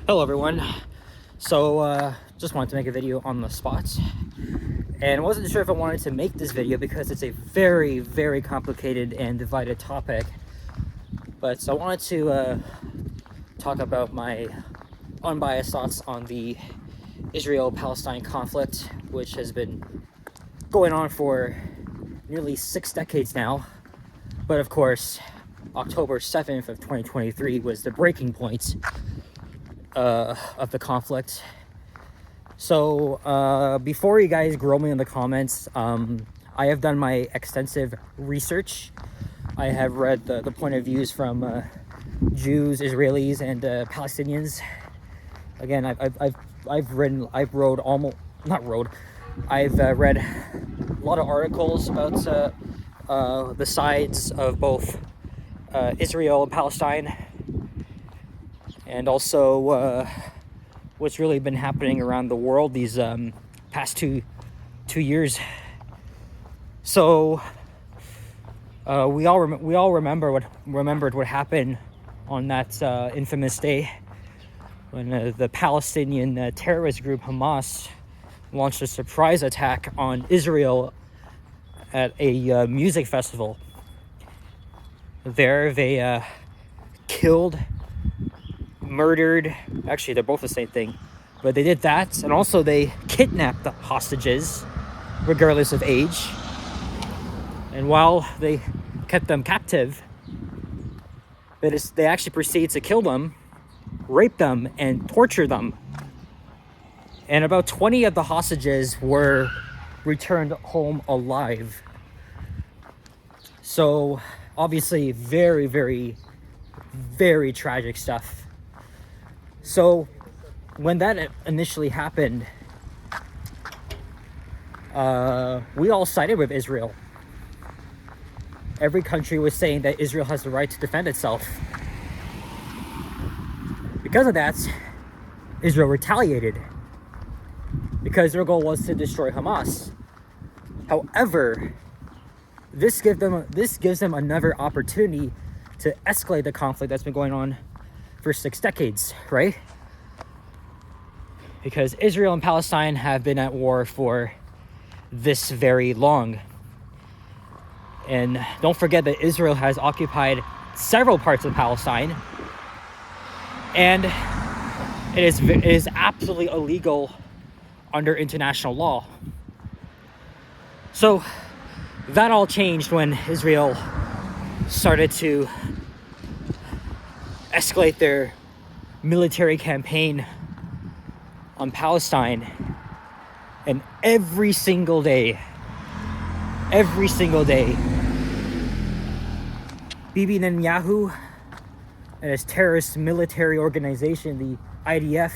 Hello everyone. So just wanted to make a video on the spot, and wasn't sure if I wanted to make this video because it's a very complicated and divided topic, but I wanted to talk about my unbiased thoughts on the Israel-Palestine conflict, which has been going on for nearly 6 decades now. But of course, October 7th of 2023 was the breaking point of the conflict. So before you guys grill me in the comments, I have done my extensive research. I have read the point of views from Jews, Israelis, and Palestinians. Again, I've read a lot of articles about the sides of both Israel and Palestine, and also what's really been happening around the world these past two years. So we all remembered what happened on that infamous day when the Palestinian terrorist group Hamas launched a surprise attack on Israel at a music festival. There they killed, murdered, actually they're both the same thing, but they did that, and also they kidnapped the hostages regardless of age. And while they kept them captive, they actually proceeded to kill them, rape them, and torture them. And about 20 of the hostages were returned home alive. So obviously very tragic stuff. So when that initially happened, we all sided with Israel. Every country was saying that Israel has the right to defend itself. Because of that, Israel retaliated, because their goal was to destroy Hamas. However, this gives them another opportunity to escalate the conflict that's been going on for 6 decades, right? Because Israel and Palestine have been at war for this very long. And don't forget that Israel has occupied several parts of Palestine, and it is absolutely illegal under international law. So that all changed when Israel started to escalate their military campaign on Palestine. And every single day, Bibi Netanyahu and his terrorist military organization, the IDF,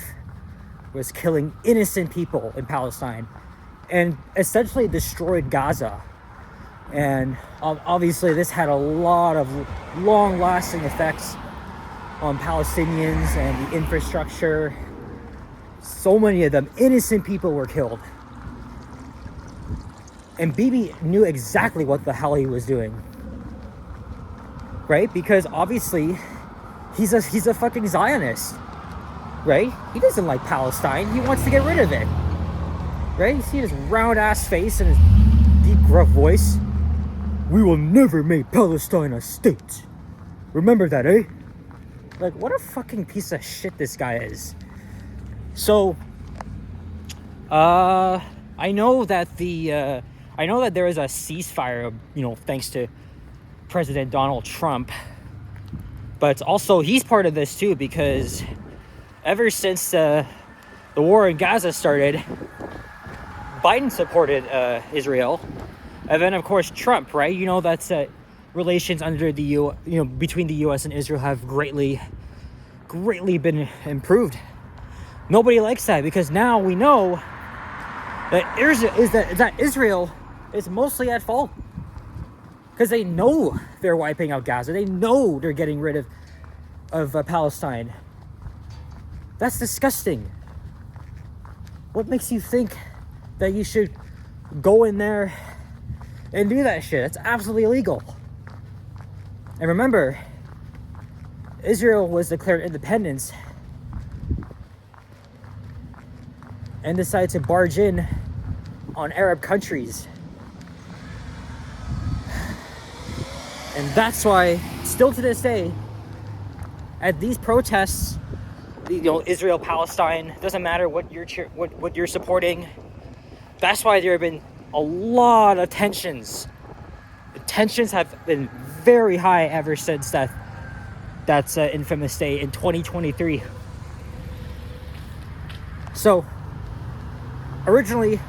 was killing innocent people in Palestine and essentially destroyed Gaza. And obviously this had a lot of long-lasting effects on Palestinians and the infrastructure. So many of them, innocent people, were killed. And Bibi knew exactly what the hell he was doing, right? Because obviously he's a fucking Zionist, right? He doesn't like Palestine. He wants to get rid of it, right? You see his round ass face and his deep gruff voice. We will never make Palestine a state. Remember that, eh? Like, what a fucking piece of shit this guy is. So I know that there is a ceasefire, thanks to President Donald Trump. But also he's part of this too, because ever since the war in Gaza started, Biden supported Israel, and then of course Trump, right? That's relations under the between the U.S. and Israel have greatly been improved. Nobody likes that, because now we know that Israel is mostly at fault, because they know they're wiping out Gaza. They know they're getting rid of Palestine. That's disgusting. What makes you think that you should go in there and do that shit? It's absolutely illegal. And remember, Israel was declared independence and decide to barge in on Arab countries. And that's why, still to this day, at these protests, Israel-Palestine, doesn't matter what you're supporting. That's why there have been a lot of tensions. The tensions have been very high ever since that's infamous day in 2023. So, originally,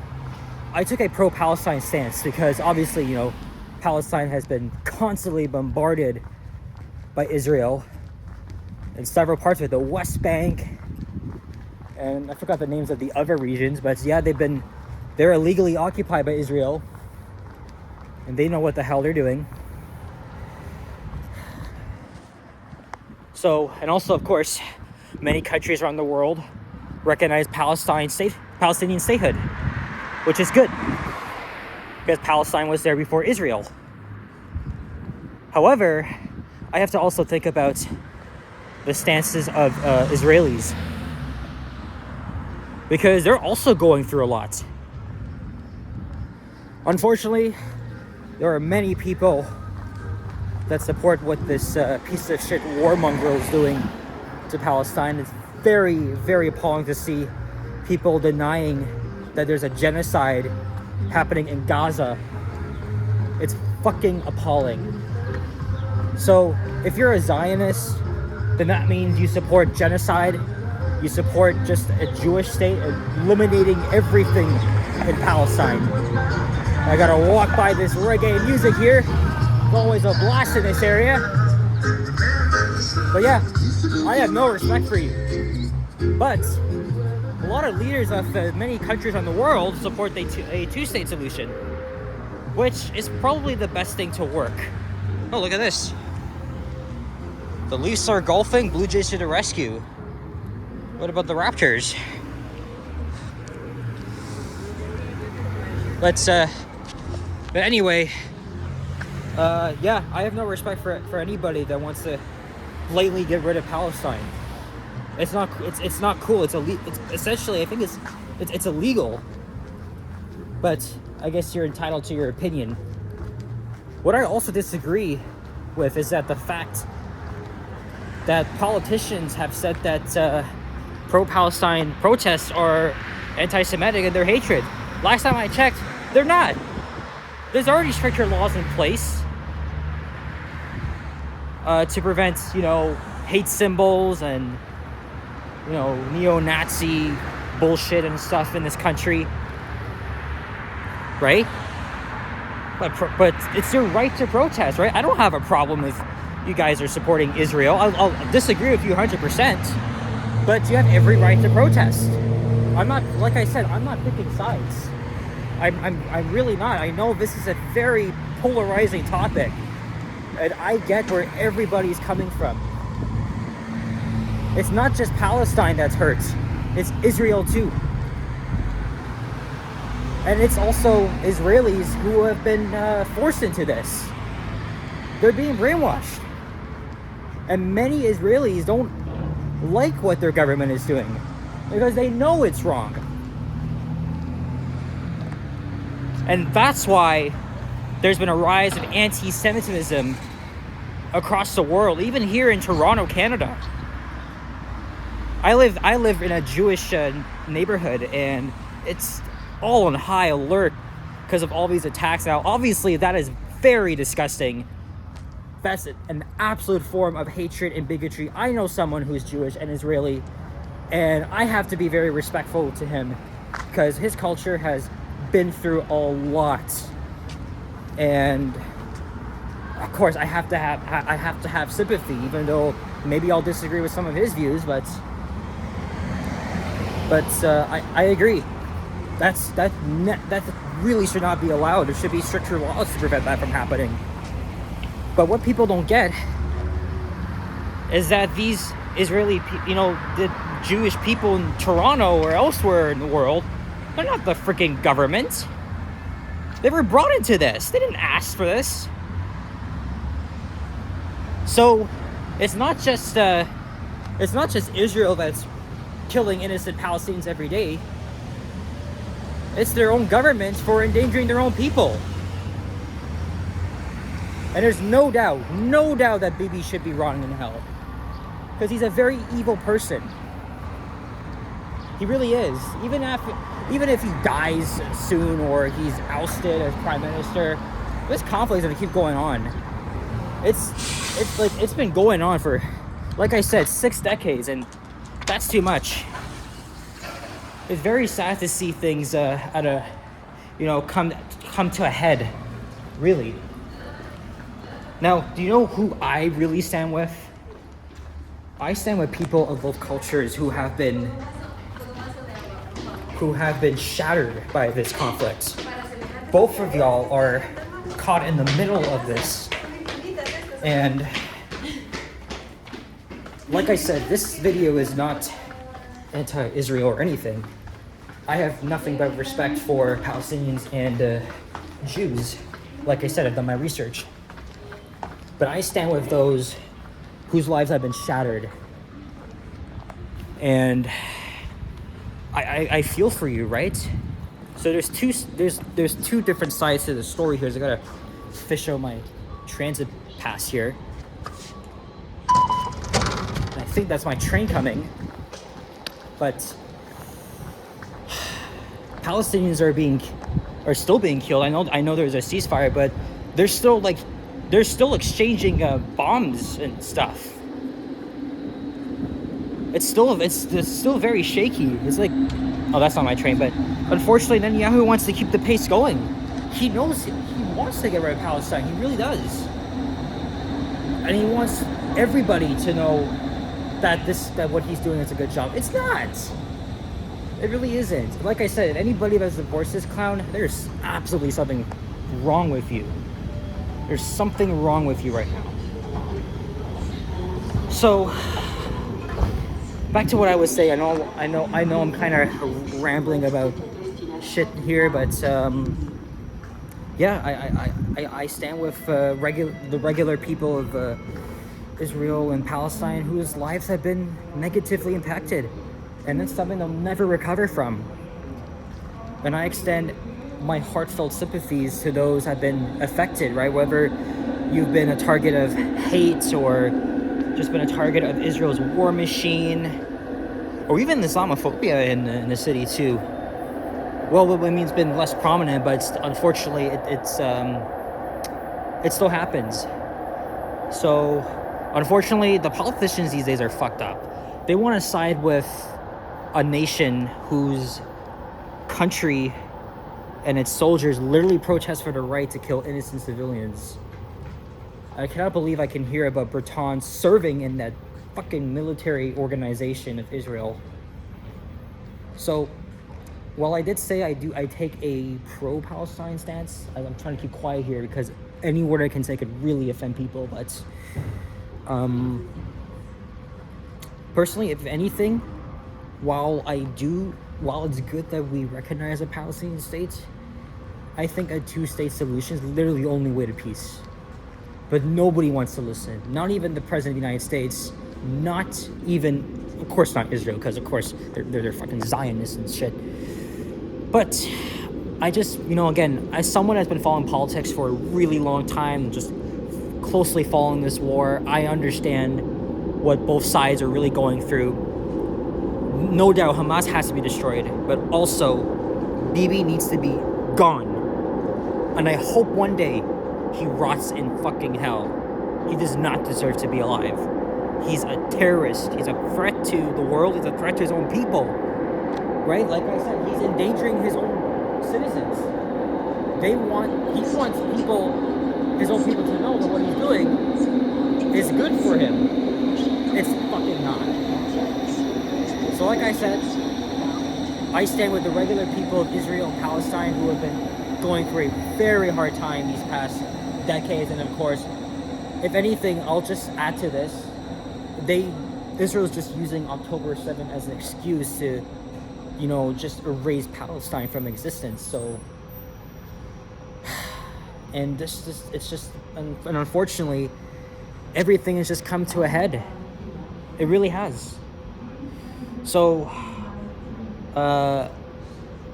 I took a pro-Palestine stance because obviously, Palestine has been constantly bombarded by Israel in several parts of it, the West Bank, and I forgot the names of the other regions, but yeah, they're illegally occupied by Israel, and they know what the hell they're doing. So, and also, of course, many countries around the world recognize Palestinian statehood, which is good, because Palestine was there before Israel. However, I have to also think about the stances of Israelis, because they're also going through a lot. Unfortunately, there are many people that support what this piece of shit warmonger is doing to Palestine. It's very, very appalling to see people denying that there's a genocide happening in Gaza. It's fucking appalling. So, if you're a Zionist, then that means you support genocide. You support just a Jewish state eliminating everything in Palestine. I gotta walk by this reggae music here. It's always a blast in this area. But yeah, I have no respect for you. But a lot of leaders of many countries on the world support a two-state solution, which is probably the best thing to work. Oh, look at this. The Leafs are golfing, Blue Jays to the rescue. What about the Raptors? But anyway, yeah, I have no respect for anybody that wants to blatantly get rid of Palestine. It's not cool. It's essentially, I think it's illegal. But I guess you're entitled to your opinion. What I also disagree with is that the fact that politicians have said that pro-Palestine protests are anti-Semitic and they're hatred. Last time I checked, they're not. There's already stricter laws in place to prevent, hate symbols and, neo-Nazi bullshit and stuff in this country, right? But it's your right to protest, right? I don't have a problem if you guys are supporting Israel. I'll disagree with you 100%, but you have every right to protest. I'm not, like I said, I'm not picking sides. I'm really not. I know this is a very polarizing topic, and I get where everybody's coming from. It's not just Palestine that's hurt. It's Israel too. And it's also Israelis who have been forced into this. They're being brainwashed. And many Israelis don't like what their government is doing because they know it's wrong. And that's why there's been a rise of anti-Semitism across the world, even here in Toronto, Canada. I live in a Jewish neighborhood, and it's all on high alert because of all these attacks. Now, obviously, that is very disgusting. That's an absolute form of hatred and bigotry. I know someone who's Jewish and Israeli, and I have to be very respectful to him because his culture has been through a lot. And of course, I have to have sympathy, even though maybe I'll disagree with some of his views. But I agree. That really should not be allowed. There should be stricter laws to prevent that from happening. But what people don't get is that these Israeli, the Jewish people in Toronto or elsewhere in the world, they're not the freaking government. They were brought into this. They didn't ask for this. So it's not just Israel that's killing innocent Palestinians every day. It's their own government for endangering their own people. And there's no doubt that Bibi should be rotting in hell. Because he's a very evil person. He really is. Even if he dies soon or he's ousted as prime minister, this conflict is gonna keep going on. It's been going on for, like I said, 6 decades, and that's too much. It's very sad to see things come to a head, really. Now, do you know who I really stand with? I stand with people of both cultures who have been shattered by this conflict. Both of y'all are caught in the middle of this. And like I said, this video is not anti-Israel or anything. I have nothing but respect for Palestinians and Jews. Like I said, I've done my research. But I stand with those whose lives have been shattered. And I feel for you, right? So there's two different sides to the story here. So I gotta fish out my transit pass here. I think that's my train coming. But Palestinians are still being killed. I know there's a ceasefire, but they're still exchanging bombs and stuff. It's still very shaky. It's like, oh, that's not my train, but unfortunately Netanyahu wants to keep the pace going. He knows he wants to get rid of Palestine. He really does. And he wants everybody to know that what he's doing is a good job. It's not. It really isn't. Like I said, anybody that supports this clown, there's absolutely something wrong with you. There's something wrong with you right now. So, back to what I was saying. I know I'm kind of rambling about shit here, but yeah, I stand with the regular people of Israel and Palestine whose lives have been negatively impacted, and that's something they'll never recover from. And I extend my heartfelt sympathies to those have been affected, right? Whether you've been a target of hate or just been a target of Israel's war machine, or even Islamophobia in the city too. Well, I mean, it's been less prominent, but unfortunately, it still happens. So, unfortunately, the politicians these days are fucked up. They want to side with a nation whose country and its soldiers literally protest for the right to kill innocent civilians. I cannot believe I can hear about Breton serving in that fucking military organization of Israel. So, while I did say I take a pro-Palestine stance, I'm trying to keep quiet here because any word I can say could really offend people, but personally, if anything, while it's good that we recognize a Palestinian state, I think a two-state solution is literally the only way to peace. But nobody wants to listen. Not even the President of the United States. Not even, of course not Israel, because of course they're fucking Zionists and shit. But I just, again, as someone that's been following politics for a really long time, just closely following this war, I understand what both sides are really going through. No doubt Hamas has to be destroyed, but also Bibi needs to be gone. And I hope one day he rots in fucking hell. He does not deserve to be alive. He's a terrorist. He's a threat to the world. He's a threat to his own people. Right? Like I said, he's endangering his own citizens. He wants his own people to know that what he's doing is good for him. It's fucking not. So like I said, I stand with the regular people of Israel and Palestine who have been going through a very hard time these past decades. And of course, if anything, I'll just add to this. Israel's just using October 7th as an excuse to, just erase Palestine from existence. So, and and unfortunately, everything has just come to a head. It really has. So,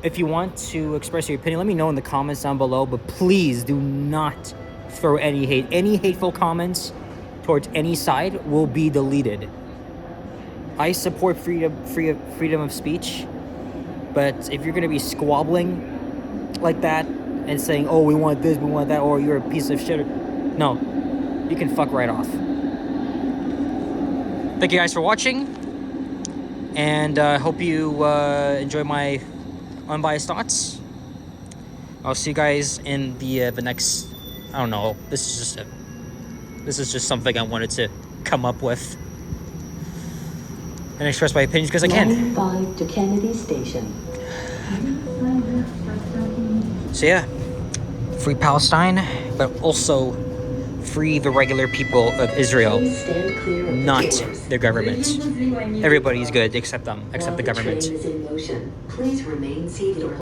if you want to express your opinion, let me know in the comments down below, but please do not throw any hate. Any hateful comments towards any side will be deleted. I support freedom of speech, but if you're going to be squabbling like that and saying, oh, we want this, we want that, or you're a piece of shit, no, you can fuck right off. Thank you guys for watching, and I hope you enjoy my unbiased thoughts. I'll see you guys in the next, I don't know, this is just something I wanted to come up with and express my opinions because I can. 95 to Kennedy Station. So yeah, free Palestine, but also free the regular people of Israel, not their government. Everybody's good except them, except the government. Please remain seated or